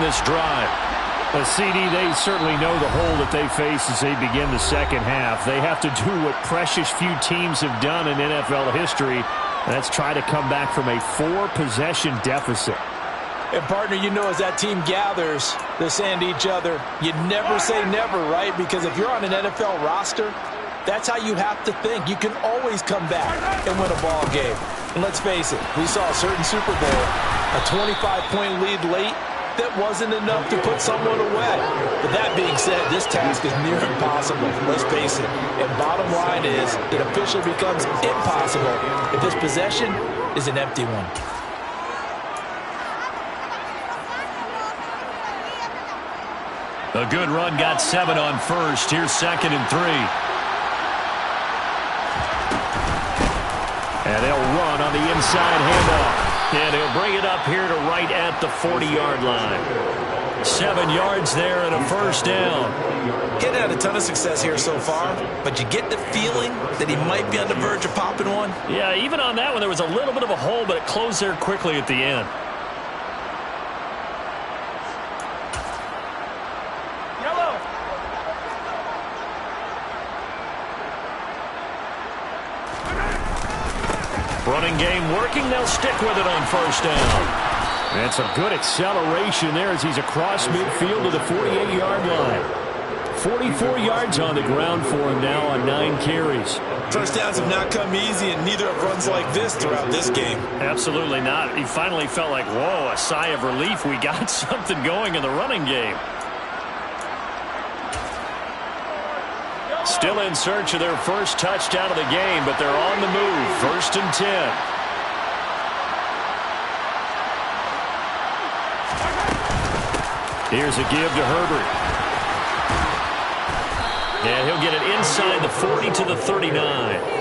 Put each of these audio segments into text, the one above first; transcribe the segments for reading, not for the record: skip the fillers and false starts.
this drive. CD, they certainly know the hole that they face as they begin the second half. They have to do what precious few teams have done in NFL history. That's try to come back from a 4-possession deficit. And, partner, you know, as that team gathers, they're saying to each other, you never say never, right? Because if you're on an NFL roster, that's how you have to think. You can always come back and win a ball game. And let's face it, we saw a certain Super Bowl, a 25-point lead late, that wasn't enough to put someone away. But that being said, this task is near impossible. Let's face it. And bottom line is, it officially becomes impossible if this possession is an empty one. A good run got 7 on first. Here's 2nd and 3. And they'll run on the inside handoff. And he'll bring it up here to right at the 40-yard line. 7 yards there and a first down. Getting had a ton of success here so far, but you get the feeling that he might be on the verge of popping one. Yeah, even on that one, there was a little bit of a hole, but it closed there quickly at the end. Running game working. They'll stick with it on first down. And some good acceleration there as he's across midfield to the 48-yard line. 44 yards on the ground for him now on 9 carries. First downs have not come easy, and neither have runs like this throughout this game. Absolutely not. He finally felt like, whoa, a sigh of relief. We got something going in the running game. Still in search of their first touchdown of the game, but they're on the move. 1st and 10. Here's a give to Herbert. And he'll get it inside the 40 to the 39.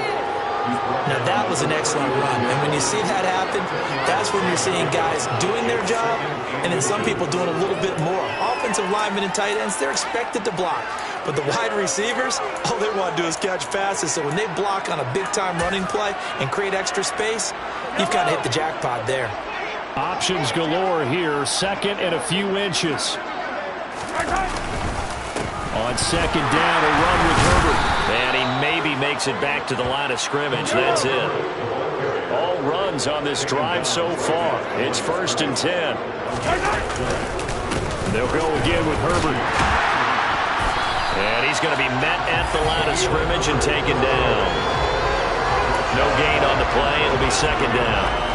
Now, that was an excellent run. And when you see that happen, that's when you're seeing guys doing their job and then some people doing a little bit more. Offensive linemen and tight ends, they're expected to block. But the wide receivers, all they want to do is catch passes. So when they block on a big-time running play and create extra space, you've kind of hit the jackpot there. Options galore here. 2nd and a few inches. On 2nd down, a run with Herbert. And he maybe makes it back to the line of scrimmage. That's it. All runs on this drive so far. It's 1st and 10. They'll go again with Herbert. And he's going to be met at the line of scrimmage and taken down. No gain on the play. It'll be 2nd down.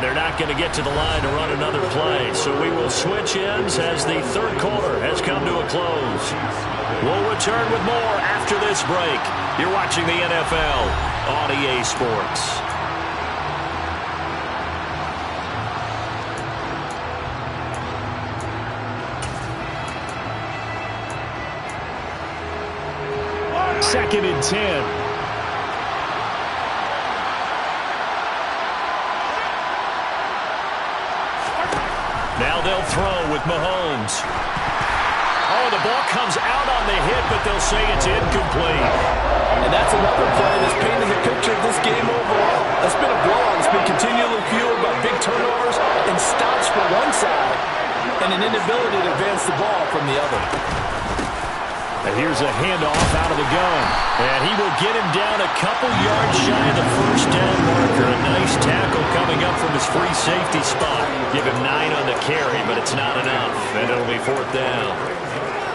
They're not going to get to the line to run another play. So we will switch ends as the 3rd quarter has come to a close. We'll return with more after this break. You're watching the NFL on EA Sports. Second and 10. Now they'll throw with Mahomes. Oh, the ball comes out on the hit, but they'll say it's incomplete. And that's another play that's painting the picture of this game overall. That's been a blowout. It's been continually fueled by big turnovers and stops for one side and an inability to advance the ball from the other. And here's a handoff out of the gun. And he will get him down a couple yards shy of the first down marker. A nice tackle coming up from his free safety spot. Give him 9 on the carry, but it's not enough. And it'll be 4th down.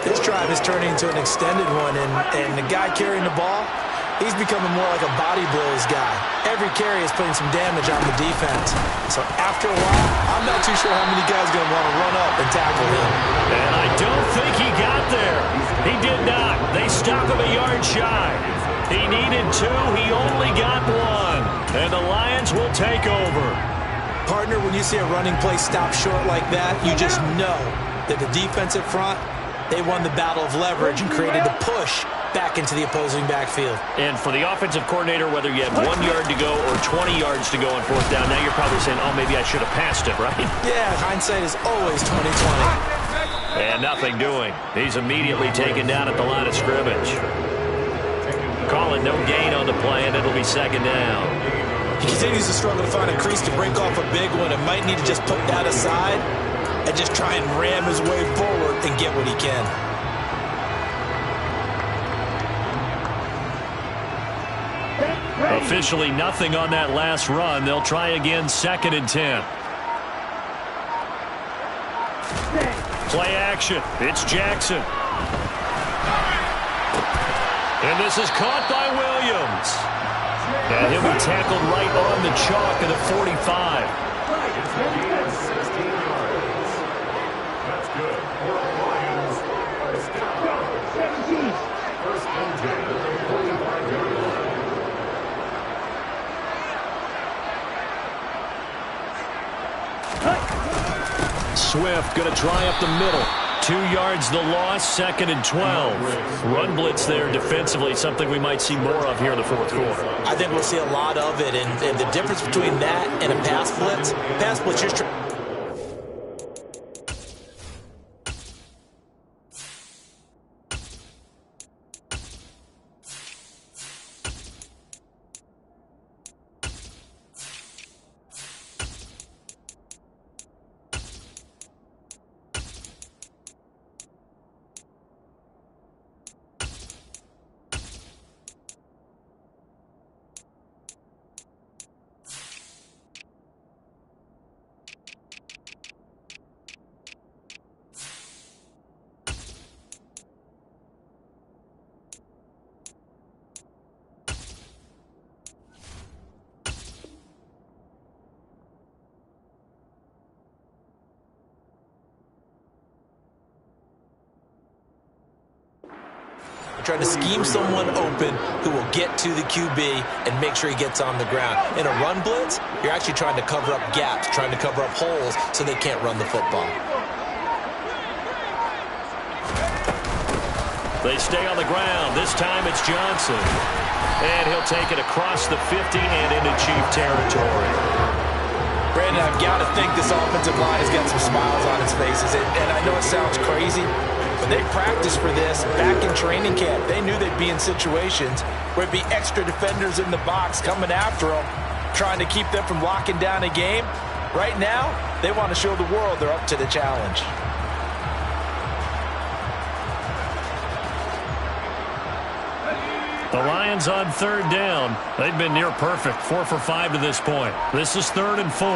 This drive is turning into an extended one, and the guy carrying the ball, he's becoming more like a body blows guy. Every carry is putting some damage on the defense. So after a while, I'm not too sure how many guys are going to want to run up and tackle him. And I don't think he got there. He did not. They stop him a yard shy. He needed 2. He only got 1. And the Lions will take over. Partner, when you see a running play stop short like that, you just know that the defensive front, they won the battle of leverage and created a push back into the opposing backfield. And for the offensive coordinator, whether you have 1 yard to go or 20 yards to go on fourth down, now you're probably saying, oh, maybe I should have passed it, right? Yeah, hindsight is always 20/20. And nothing doing. He's immediately taken down at the line of scrimmage. Calling no gain on the play, and it'll be second down. He continues to struggle to find a crease to break off a big one and might need to just put that aside and just try and ram his way forward and get what he can. Officially nothing on that last run. They'll try again, 2nd and 10. Play action. It's Jackson. And this is caught by Williams. And he'll be tackled right on the chalk of the 45. That's good. Swift going to try up the middle. 2 yards the loss, 2nd and 12. Run blitz there defensively, something we might see more of here in the fourth quarter. I think we'll see a lot of it, and the difference between that and a pass blitz, you're trying to scheme someone open who will get to the QB and make sure he gets on the ground. In a run blitz, you're actually trying to cover up gaps, trying to cover up holes so they can't run the football. They stay on the ground. This time it's Johnson. And he'll take it across the 50 and into Chief territory. Brandon, I've got to think this offensive line has got some smiles on its faces. And I know it sounds crazy, but they practiced for this back in training camp. They knew they'd be in situations where it'd be extra defenders in the box coming after them, trying to keep them from locking down a game. Right now, they want to show the world they're up to the challenge. The Lions on 3rd down. They've been near perfect, 4 for 5 to this point. This is 3rd and 4.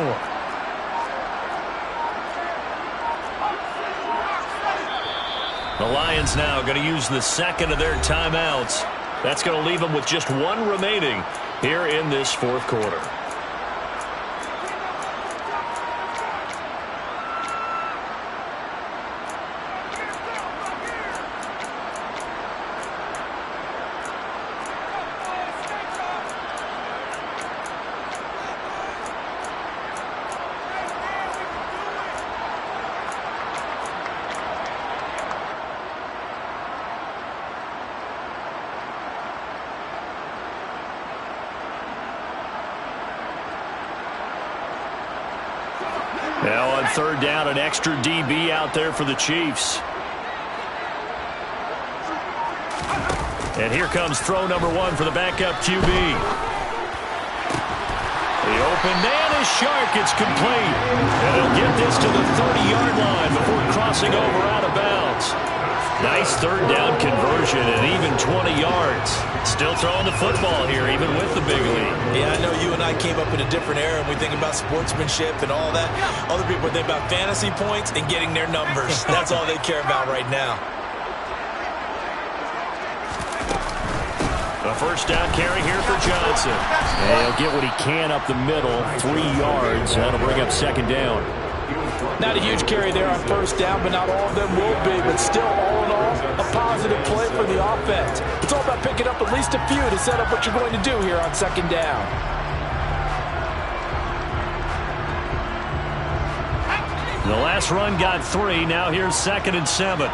The Lions now going to use the second of their timeouts. That's going to leave them with just 1 remaining here in this fourth quarter. Now on 3rd down, an extra DB out there for the Chiefs. And here comes throw number 1 for the backup QB. The open man is sharp. It's complete. And he'll get this to the 30-yard line before crossing over out of bounds. Nice 3rd down conversion and even 20 yards. Still throwing the football here, even with the big lead. Yeah, I know you and I came up in a different era, and we think about sportsmanship and all that. Other people think about fantasy points and getting their numbers. That's all they care about right now. A first down carry here for Johnson. And he'll get what he can up the middle, 3 yards. That'll bring up 2nd down. Not a huge carry there on 1st down, but not all of them will be. But still, all in all, a positive play for the offense. It's all about picking up at least a few to set up what you're going to do here on 2nd down. The last run got 3. Now here's 2nd and 7.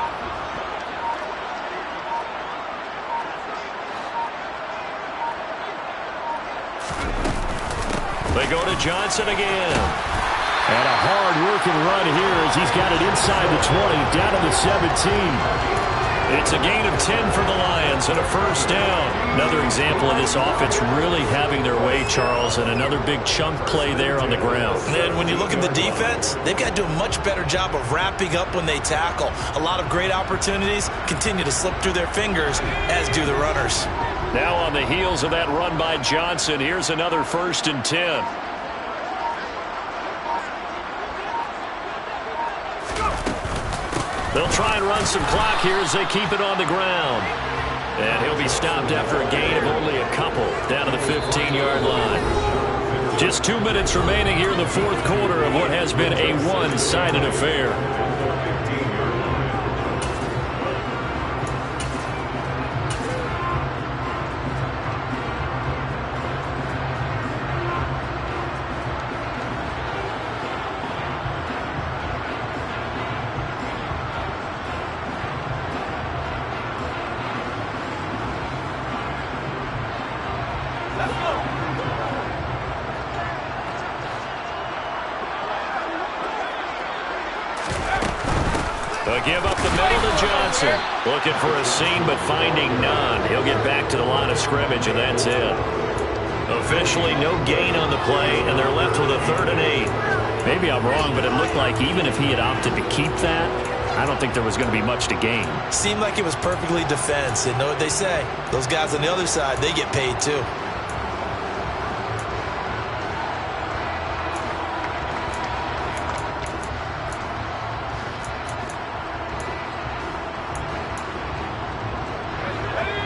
They go to Johnson again. And a hard-working run here as he's got it inside the 20, down to the 17. It's a gain of 10 for the Lions and a first down. Another example of this offense really having their way, Charles, and another big chunk play there on the ground. And when you look at the defense, they've got to do a much better job of wrapping up when they tackle. A lot of great opportunities continue to slip through their fingers, as do the runners. Now on the heels of that run by Johnson, here's another 1st and 10. They'll try and run some clock here as they keep it on the ground. And he'll be stopped after a gain of only a couple down to the 15-yard line. Just 2 minutes remaining here in the 4th quarter of what has been a one-sided affair. A give up the middle to Johnson. Looking for a seam, but finding none. He'll get back to the line of scrimmage, and that's it. Officially no gain on the play, and they're left with a 3rd and 8. Maybe I'm wrong, but it looked like even if he had opted to keep that, I don't think there was going to be much to gain. Seemed like it was perfectly defense. And know what they say? Those guys on the other side, they get paid too.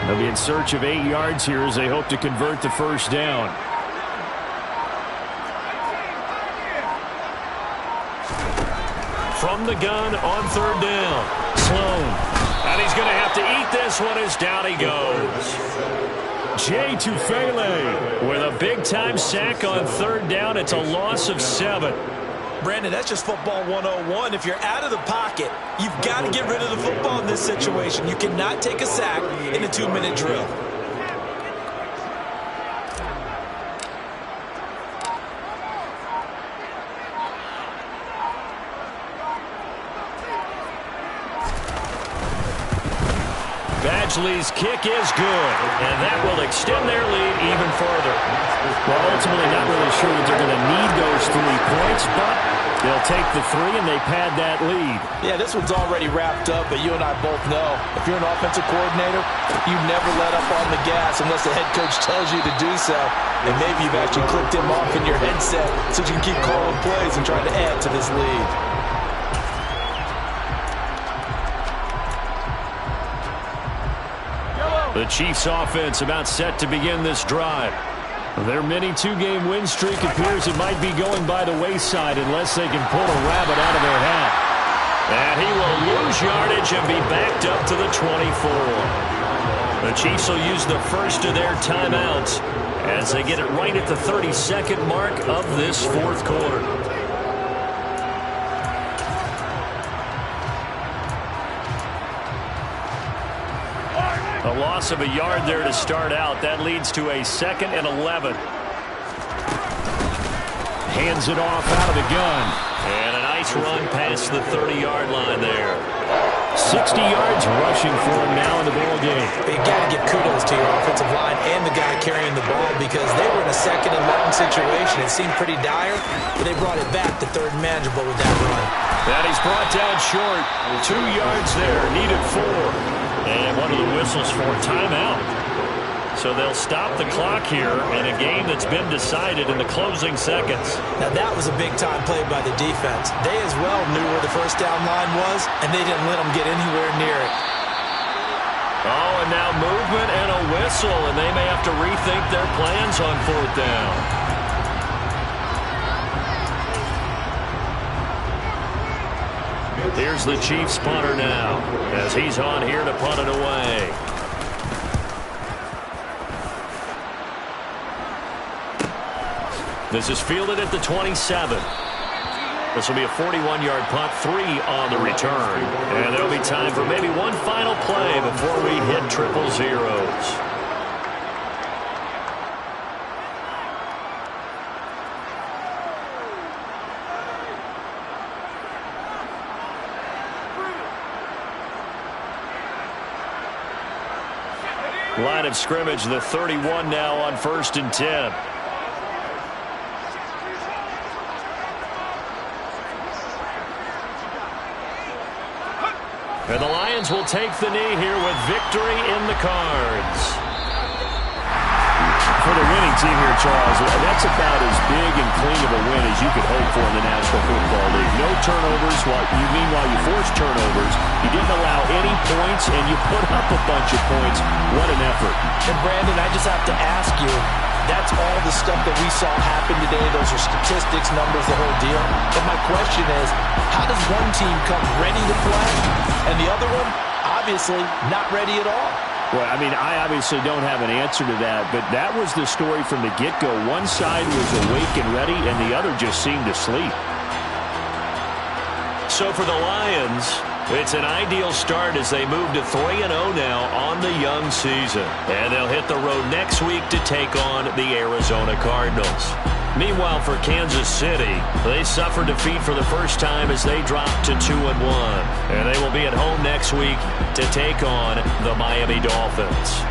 They'll be in search of 8 yards here as they hope to convert the first down. From the gun on 3rd down. Sloan. And he's going to have to eat this one as down he goes. Tffl with a big-time sack on 3rd down. It's a loss of 7. Brandon, that's just football 101. If you're out of the pocket, you've got to get rid of the football in this situation. You cannot take a sack in a 2-minute drill. Badgley's kick is good, and that will extend their lead even further. Well, ultimately not really sure that they're going to need those 3 points, but they'll take the 3 and they pad that lead. Yeah, this one's already wrapped up, but you and I both know if you're an offensive coordinator, you never let up on the gas unless the head coach tells you to do so. And maybe you've actually clicked him off in your headset so you can keep calling plays and trying to add to this lead. The Chiefs offense about set to begin this drive. Their mini 2-game win streak appears it might be going by the wayside unless they can pull a rabbit out of their hat. And he will lose yardage and be backed up to the 24. The Chiefs will use the first of their timeouts as they get it right at the 32nd mark of this 4th quarter. A loss of a yard there to start out. That leads to a 2nd and 11. Hands it off out of the gun. And a nice run past the 30-yard line there. 60 yards rushing for him now in the ball game. You got to give kudos to your offensive line and the guy carrying the ball because they were in a 2nd and long situation. It seemed pretty dire, but they brought it back to 3rd and manageable with that run. And he's brought down short. 2 yards there, needed 4. And one of the whistles for a timeout. So they'll stop the clock here in a game that's been decided in the closing seconds. Now that was a big-time play by the defense. They as well knew where the first down line was, and they didn't let them get anywhere near it. Oh, and now movement and a whistle, and they may have to rethink their plans on 4th down. Here's the Chiefs punter now as he's on here to punt it away. This is fielded at the 27. This will be a 41-yard punt, 3 on the return. And there'll be time for maybe one final play before we hit triple zeros. Line of scrimmage, the 31 now on 1st and 10. And the Lions will take the knee here with victory in the cards. For the winning team here, Charles, that's about as big and clean of a win as you could hope for in the National Football League. No turnovers. Meanwhile, you forced turnovers. You didn't allow any points, and you put up a bunch of points. What an effort. And, Brandon, I just have to ask you, that's all the stuff that we saw happen today. Those are statistics, numbers, the whole deal. But my question is, how does one team come ready to play, and the other one, obviously, not ready at all? Well, I mean, I obviously don't have an answer to that, but that was the story from the get-go. One side was awake and ready, and the other just seemed to sleep. So for the Lions, it's an ideal start as they move to 3-0 now on the young season. And they'll hit the road next week to take on the Arizona Cardinals. Meanwhile, for Kansas City, they suffered defeat for the first time as they dropped to 2-1. And they will be at home next week to take on the Miami Dolphins.